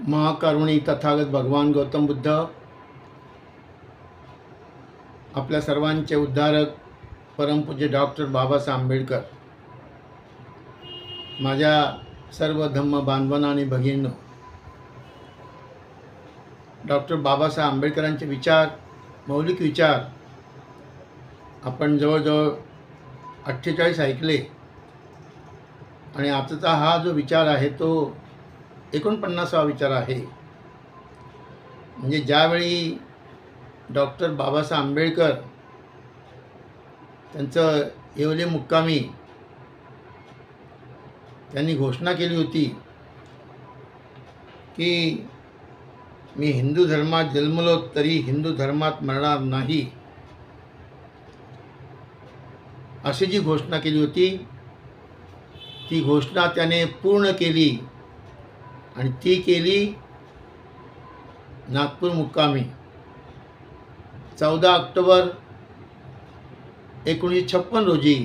महाकरुणी तथागत भगवान गौतम बुद्ध आपल्या सर्वांचे उद्धारक परमपूज्य डॉक्टर बाबासाहेब आंबेडकर, माझ्या सर्व धम्म बांधवांना आणि भगिनींनो, डॉक्टर बाबासाहेब आंबेडकरांचे विचार, मौलिक विचार आपण जवळजवळ 48 ऐकले आणि आजचा हा जो विचार आहे तो 49वा विचार आहे। म्हणजे ज्यावेळी डॉक्टर बाबासाहेब आंबेडकर त्यांचं येवले मुक्कामी त्यांनी घोषणा केली होती की मी हिंदू धर्मात जन्मलो तरी हिंदू धर्मात मरणार नाही, अशी जी घोषणा केली होती ती घोषणा त्याने पूर्ण केली आणि ती केली नागपूर मुक्कामी 14 ऑक्टोबर 1956 रोजी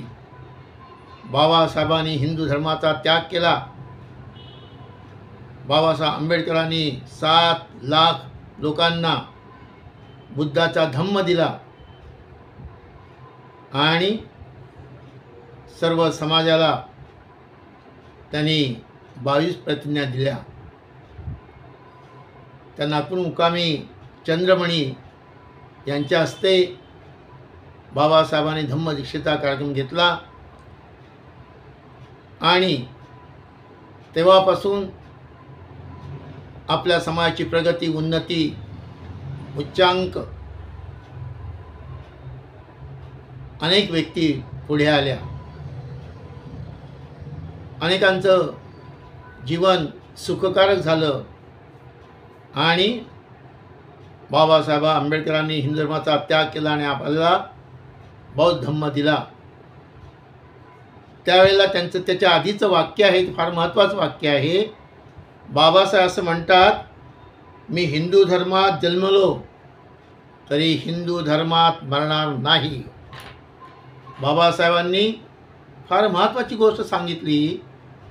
बाबासाहेबांनी हिंदू धर्माचा त्याग केला। बाबासाहेब आंबेडकरांनी 7 लाख लोकांना बुद्धाचा धम्म दिला आणि सर्व समाजाला त्यांनी 22 प्रतिज्ञा दिल्या। त्या नागपूर मुक्कामी चंद्रमणी यांच्या हस्ते बाबासाहेबांनी धम्मदीक्षेचा कार्यक्रम घेतला आणि तेव्हापासून आपल्या समाजाची प्रगती, उन्नती, उच्चांक अनेक व्यक्ती पुढे आल्या, अनेकांचं जीवन सुखकारक झालं आणि बाबासाहेब आंबेडकरांनी हिंदू धर्माचा त्याग केला आणि आपल्याला बौद्ध धम्म दिला। त्यावेळेला त्यांचं त्याच्या आधीचं वाक्य आहे, फार महत्त्वाचं वाक्य आहे। बाबासाहेब असं म्हणतात, मी हिंदू धर्मात जन्मलो तरी हिंदू धर्मात मरणार नाही। बाबासाहेबांनी फार महत्त्वाची गोष्ट सांगितली,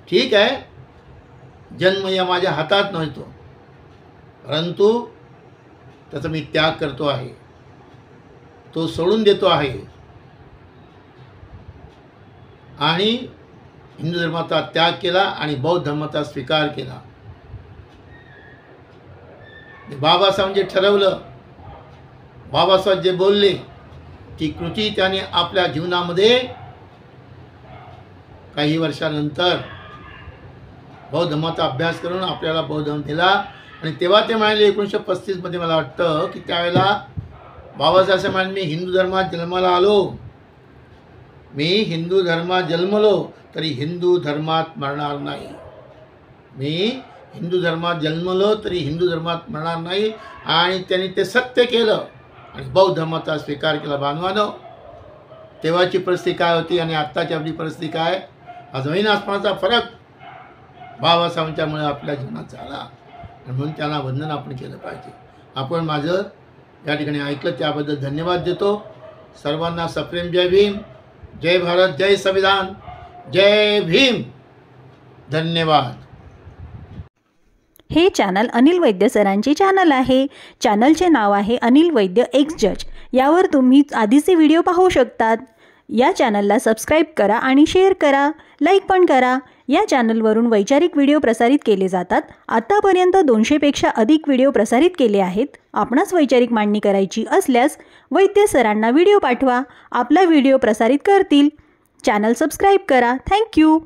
ठीक आहे जन्म या माझ्या हातात नव्हतो, परंतु त्याचा मी त्याग करतो आहे, तो सोडून देतो आहे आणि हिंदू धर्माचा त्याग केला आणि बौद्ध धर्माचा स्वीकार केला। बाबासाहेब जे ठरवलं, बाबासाहेब जे बोलले ती कृती त्याने आपल्या जीवनामध्ये काही वर्षानंतर बौद्ध धर्माचा अभ्यास करून आपल्याला बौद्ध धर्म दिला आणि तेव्हा ते म्हणाले 1935 मध्ये मला वाटतं की त्यावेळेला बाबासाहेब असे म्हणाले, मी हिंदू धर्मात जन्माला आलो, मी हिंदू धर्मात जन्मलो तरी हिंदू धर्मात मरणार नाही, मी हिंदू धर्मात जन्मलो तरी हिंदू धर्मात मरणार नाही आणि त्यांनी ते सत्य केलं आणि बौद्ध धर्माचा स्वीकार केला। बांधवानो, तेव्हाची परिस्थिती काय होती आणि आत्ताची आपली परिस्थिती काय, हा जमीन आसमानाचा फरक बाबासाहेबांच्यामुळे आपल्या जीवनात झाला आणि म्हणून त्यांना वंदन आपण केलं पाहिजे। आपण माझं या ठिकाणी ऐकलं त्याबद्दल धन्यवाद देतो। सर्वांना सप्रेम जय भीम, जय भारत, जय संविधान, जय भीम, धन्यवाद। हे चॅनल अनिल वैद्य सरांचे चॅनल आहे। चॅनलचे नाव आहे अनिल वैद्य एक्स जज। यावर तुम्ही आधीचे व्हिडिओ पाहू शकतात। या चॅनलला सबस्क्राईब करा आणि शेअर करा, लाईक पण करा। या चॅनलवरून वैचारिक व्हिडिओ प्रसारित केले जातात। आतापर्यंत 200 पेक्षा अधिक व्हिडिओ प्रसारित केले आहेत। आपणास वैचारिक मांडणी करायची असल्यास वैद्य सरांना व्हिडिओ पाठवा, आपला व्हिडिओ प्रसारित करतील। चॅनल सबस्क्राईब करा। थँक्यू।